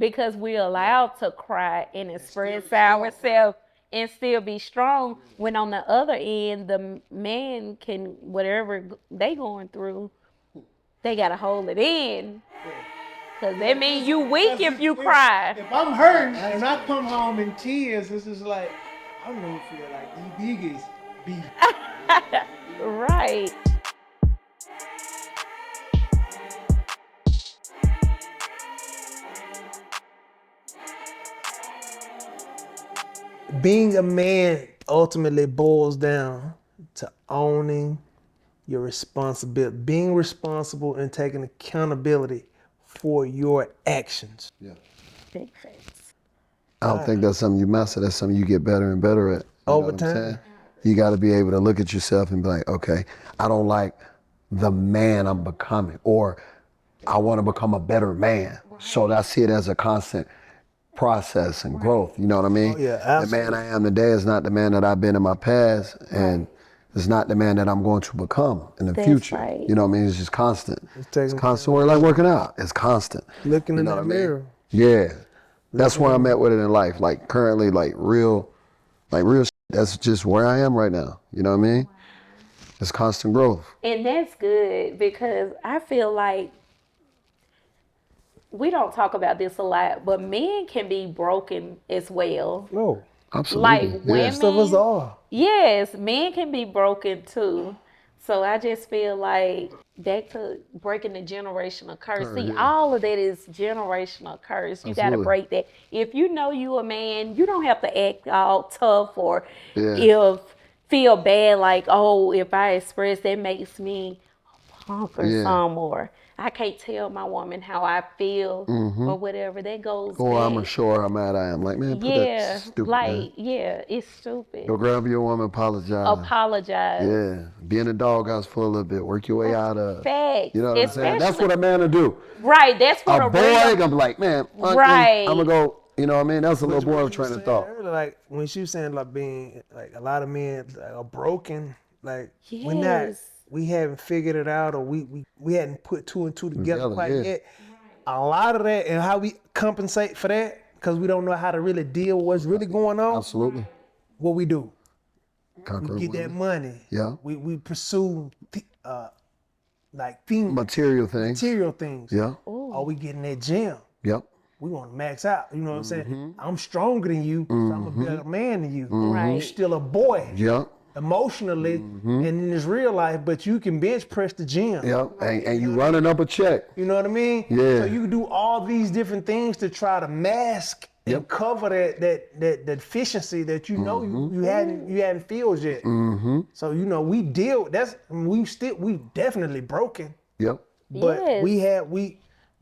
because we're allowed to cry and express ourselves and still be strong. When on the other end, the man can, whatever they going through, they gotta hold it in. Cause that means you weak if you cry. If I'm hurting and I come home in tears, it's just like I don't know feel like the biggest beat. Right. Being a man ultimately boils down to owning your responsibility, being responsible and taking accountability for your actions. Yeah. Big facts. I don't think that's something you master. That's something you get better and better at. You know Over what I'm time. saying? You got to be able to look at yourself and be like, okay, I don't like the man I'm becoming, or I want to become a better man. So I see it as a constant process and growth. You know what I mean? Oh, yeah, The absolutely. man I am today is not the man that I've been in my past, and it's not the man that I'm going to become in the That's future. right. You know what I mean? It's just constant. It's taking constant work, like working out. It's constant. Looking You in know that what I mean? mirror. Yeah. That's where I'm at with it in life. Like currently, like real shit. That's just where I am right now. You know what I mean? It's constant growth. And that's good because I feel like we don't talk about this a lot, but men can be broken as well. No. Absolutely. Like Yeah. Most of us women, are. yes, men can be broken too. So I just feel like back to breaking the generational curse. See, yeah. all of that is generational curse. You got to Absolutely. break that. If you know you a man, you don't have to act all tough or Yeah. if feel bad like, oh, if I express that makes me a punk or Yeah. some or I can't tell my woman how I feel or whatever. That goes Or I'm back. sure how mad I am. Like, man, put that Yeah, stupid, man. like, yeah, it's stupid. Go grab your woman, apologize. Apologize. Yeah. Be in the doghouse for a little bit. Work your way out of. Facts. You know what I'm saying? That's Especially, what a man will do. right, that's A what a boy real, gonna be like, man, I'm right. gonna go. You know what I mean? That's a little boy What you train of saying thought. earlier, like when she was saying like being like a lot of men like, are broken, like Yes. we haven't figured it out or we hadn't put two and two together Together, quite yeah. yet. A lot of that and how we compensate for that because we don't know how to really deal with what's really going on. Absolutely. What we do, Conquer we get that women. money. Yeah. We pursue like things, Material things. material things. Yeah. Or we get in that gym. Yep. We want to max out. You know what I'm saying? I'm stronger than you, so I'm a better man than you. Right. You still a boy Yep. emotionally and in this real life, but you can bench press the gym. Yep. And you running up a check. You know what I mean? Yeah. So you can do all these different things to try to mask and Yep. cover that deficiency that you know you hadn't filled yet. So you know we definitely broken, Yep. but Yes.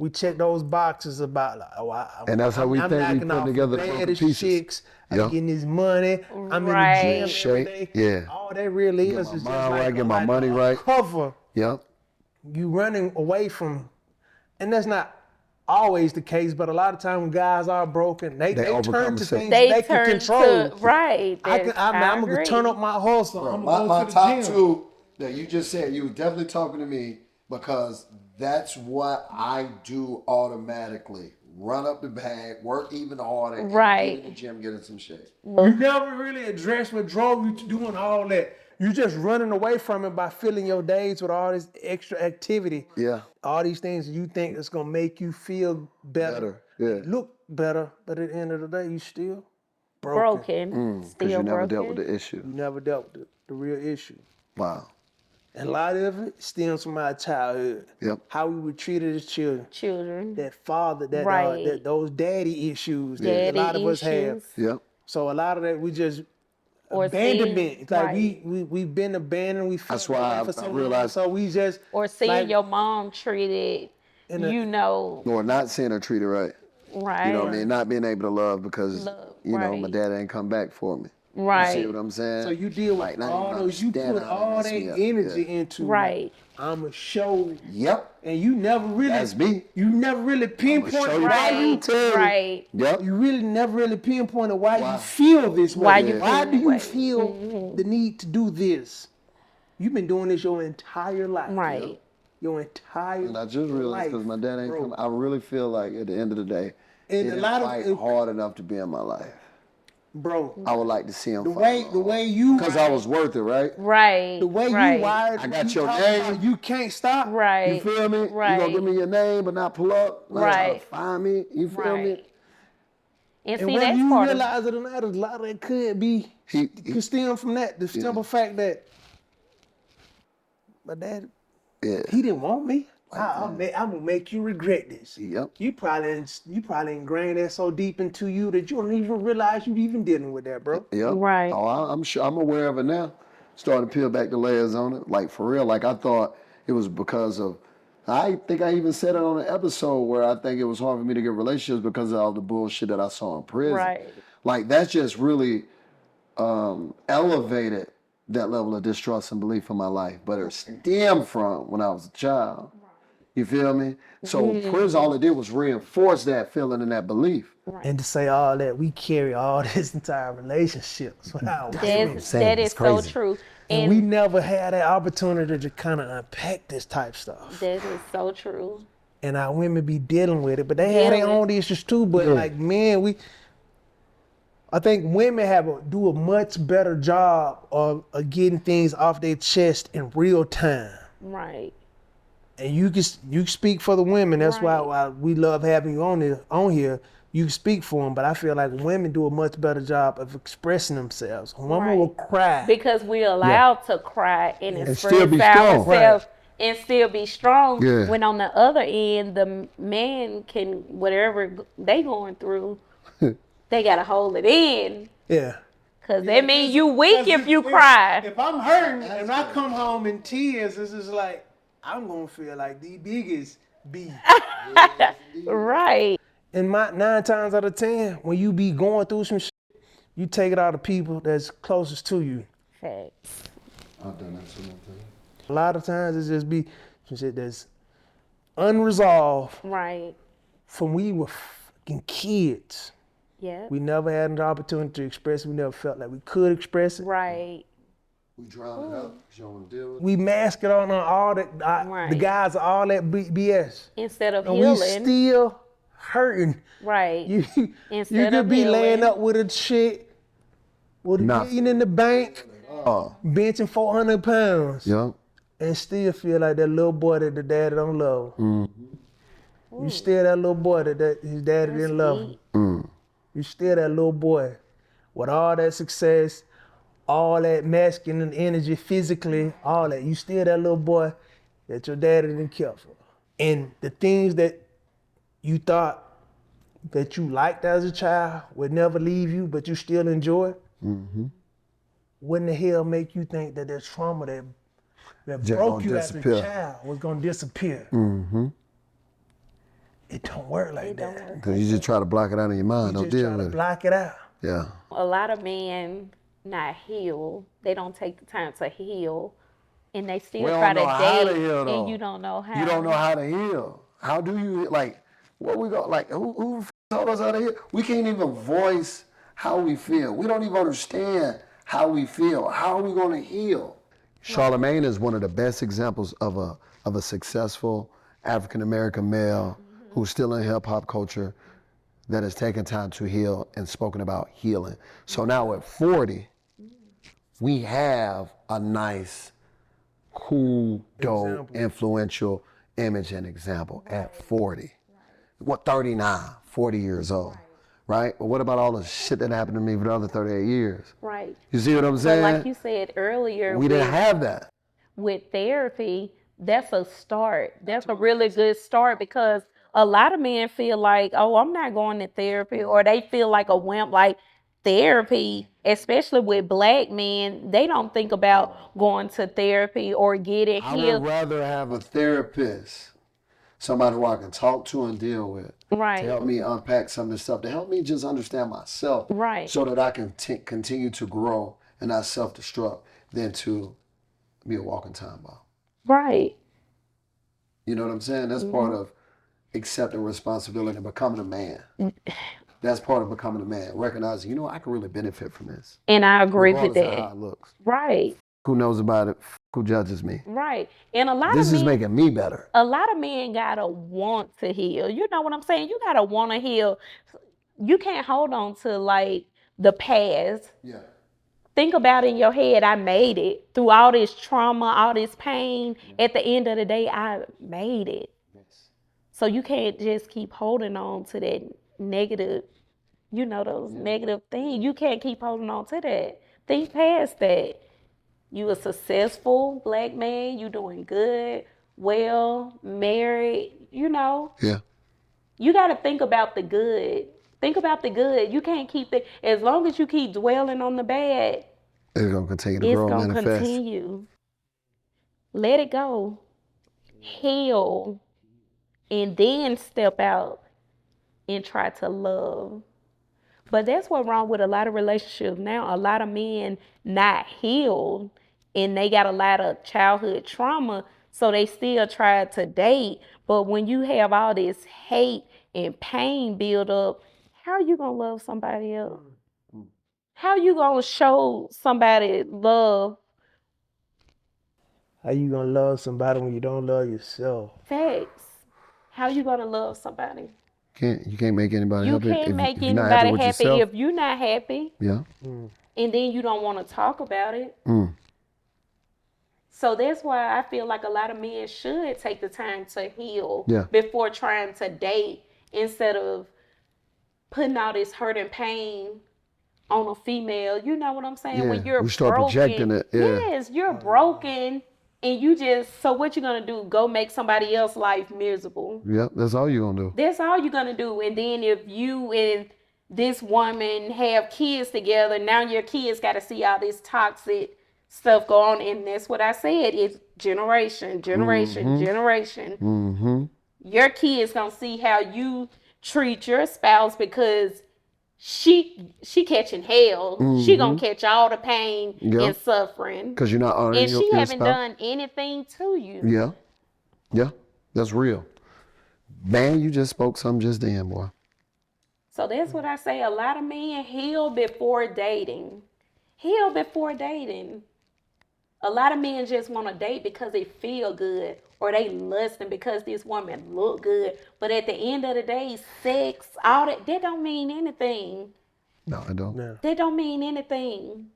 we check those boxes about like, And that's how we I'm think we knocking put off together the the broken baddest pieces. chicks. I'm Yep. getting this money. I'm in the Right. gym every Shape. day. Yeah. All that really Get is my just mind like right, get my like money a right. cover. Yep. You running away from, and that's not always the case, but a lot of times when guys are broken, they turn to overcompensate. things They they can turn control. to, right. I'm gonna agree. turn up my hustle. I'm gonna My go to the top gym. two that you just said, you were definitely talking to me because that's what I do automatically. Run up the bag, work even harder, and Right. get in the gym, get in some shape. You never really address what drove you to doing all that. You just running away from it by filling your days with all this extra activity. Yeah. All these things you think is gonna make you feel better, Yeah. look better, but at the end of the day, you still Broken. Because Still you never broken. dealt with the issue. You never dealt with the real issue. Wow. And a lot of it stems from our childhood. Yep. How we were treated as children. Children. That father, Right. those daddy issues that Daddy a lot of us have. issues. Yep. So a lot of that we just Or abandonment. seeing, It's like right. we've been abandoned. We felt That's why that way I for so long. realized- So we just Or seeing like, your mom treated, in a- you know, Or not seeing her treated right. right. You know what I mean? Not being able to love because, Love, you know, my right. dad ain't come back for me. You Right. see what I'm saying? So you deal with Like, not all even those. You understand put how all messed that me up. energy Yeah. into. Right. I'ma show. Yep. And you never really. That's me. You never really pinpoint show you why how you. you tell. Right. Yep. You really never really pinpointed why Why? you feel this way. Why you Why feel do that you way? feel the need to do this? You've been doing this your entire life. Right. Your entire And I just realized because my dad ain't Bro. come, I really feel like at the end of the day, And He a didn't lot fight of hard enough to be in my life. bro, I would like to see him the fight. way you Because I was worth it, right? Right. the way right. you wired, I got you your talk name. about you can't stop. You Right. feel me? You Right. gonna give me your name but not pull up? Like trying to Right. find me? You feel me? Right. And And see, whether that's you part of realize it or not, a lot of it could be He could stem from that. The simple fact that my dad, yeah. he didn't want me. I'm gonna make you regret this. Yep. You probably ingrained that so deep into you that you don't even realize you even dealing with that, bro. Yep. Right. Oh, I'm sure. I'm aware of it now. Starting to peel back the layers on it. Like for real. Like I thought it was because of. I think I even said it on an episode where I think it was hard for me to get relationships because of all the bullshit that I saw in prison. Right. Like that's just really elevated that level of distrust and belief in my life. But it stemmed from when I was a child. You feel me? So prison, all it did was reinforce that feeling and that belief. And to say all that, we carry all this entire relationships without women. that is so true. And we never had that opportunity to kind of unpack this type stuff. That is so true. And our women be dealing with it, but they have their own issues too. But like men, I think women do a much better job of getting things off their chest in real time. Right. And you can speak for the women. That's why we love having you on here. You can speak for them, but I feel like women do a much better job of expressing themselves. A woman will cry. Because we're allowed to cry and still express be strong. ourselves and still be strong. Yeah. When on the other end, the man can, whatever they going through, they got to hold it in. Yeah. Because that means you weak if you cry. If I'm hurting and I come home in tears, it's just like, I'm going to feel like the biggest B. Right. And 9 times out of 10, when you be going through some shit, you take it out of people that's closest to you. Facts. I've done that so many times. A lot of times it's just be some shit that's unresolved Right. from when we were fucking kids. Yeah. We never had an opportunity to express it. We never felt like we could express it. Right. We drown it out because you don't want to deal with it. We mask it on all that, the guys are all that BS. Instead of And healing. we still hurting. Right. You Instead could of be healing. laying up with a chick with $1 million in the bank, benching 400 pounds, Yep. and still feel like that little boy that the daddy don't love. You still that little boy that his daddy didn't love him. You still that little boy with all that success, all that masculine energy physically, all that. You still that little boy that your daddy didn't care for. And the things that you thought that you liked as a child would never leave you, but you still enjoy it. What in the hell make you think that that trauma that Just broke gonna you disappear. as a child was gonna disappear? It don't work like that. Because you just try to block it out of your mind. You Don't just deal try to with it. block it out. Yeah. A lot of men not heal. They don't take the time to heal. And they still We don't try to know how to date. heal, though. And you don't know how. You don't know how to heal. How do you, like, what we got, like, who told us how to heal? We can't even voice how we feel. We don't even understand how we feel. How are we going to heal? Charlemagne is one of the best examples of a successful African-American male who's still in hip-hop culture that has taken time to heal and spoken about healing. So now at 40, we have a nice, cool, dope, influential image and example at 40. What, 39, 40 years old, right? But what about all the shit that happened to me for the other 38 years? Right. You see what I'm But saying? like you said earlier, We didn't have that. with therapy, that's a start. That's a really good start because a lot of men feel like, oh, I'm not going to therapy, or they feel like a wimp. Like therapy, especially with Black men, they don't think about going to therapy or getting I would healed. rather have a therapist, somebody who I can talk to and deal with, to Right. help me unpack some of this stuff, to help me just understand myself, Right. so that I can continue to grow and not self-destruct, than to be a walking time bomb. Right. You know what I'm saying? That's part of accepting responsibility and becoming a man. That's part of becoming a man. Recognizing, you know, I can really benefit from this. And I agree with regardless of how that. it looks. Right. Who knows about it? who judges me. Right. And a lot This of is men, making me better. a lot of men gotta want to heal. You know what I'm saying? You gotta want to heal. You can't hold on to like the past. Yeah. Think about it in your head. I made it through all this trauma, all this pain. At the end of the day, I made it. So you can't just keep holding on to that negative, those negative things. You can't keep holding on to that. Think past that. You a successful Black man. You doing good, well, married. Yeah. You got to think about the good. Think about the good. You can't keep it. As long as you keep dwelling on the bad, It's gonna continue to it's grow, going to manifest. continue. Let it go. Heal. And then step out and try to love. But that's what's wrong with a lot of relationships now. A lot of men not healed and they got a lot of childhood trauma, so they still try to date. But when you have all this hate and pain build up, how are you going to love somebody else? How are you going to show somebody love? How you gonna love somebody when you don't love yourself? Facts. How are you going to love somebody? You can't make anybody You happy. can't make if you're not anybody with happy yourself. if you're not happy. Yeah. And then you don't want to talk about it. So that's why I feel like a lot of men should take the time to heal before trying to date, instead of putting all this hurt and pain on a female. You know what I'm saying? Yeah, When you're we start broken, projecting it, yeah. Yes, you're broken, and so what you gonna do? Go make somebody else's life miserable. Yep, that's all you're gonna do. That's all you're gonna do. And then if you and this woman have kids together, now your kids got to see all this toxic stuff go on. And that's what I said, it's generation. Your kids gonna see how you treat your spouse, because she catching hell. She gonna catch all the pain and suffering, Because you're not honoring and your she haven't spouse. done anything to you. Yeah, that's real. Man, you just spoke something just then, boy. So that's what I say. A lot of men heal before dating. Heal before dating. A lot of men just want to date because they feel good, or they lusting because this woman look good. But at the end of the day, sex, all that don't mean anything. No, I don't. No. That don't mean anything.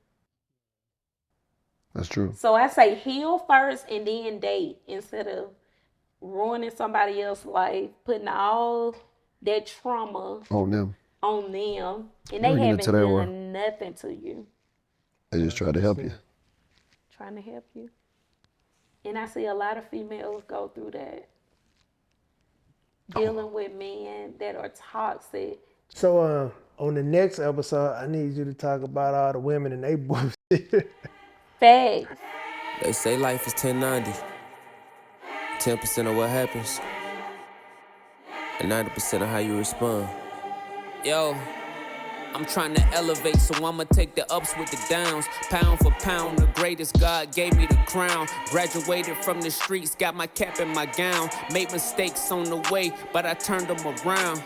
That's true. So I say heal first and then date, instead of ruining somebody else's life, putting all that trauma On them. and they Bringing it haven't to their world. done nothing to you. They just try to help you. Trying to help you. And I see a lot of females go through that, dealing with men that are toxic. So on the next episode, I need you to talk about all the women and they bullshit. Facts. They say life is 10/90. 10% of what happens, and 90% of how you respond. Yo, I'm trying to elevate, so I'ma take the ups with the downs. Pound for pound, the greatest, God gave me the crown. Graduated from the streets, got my cap and my gown. Made mistakes on the way, but I turned them around.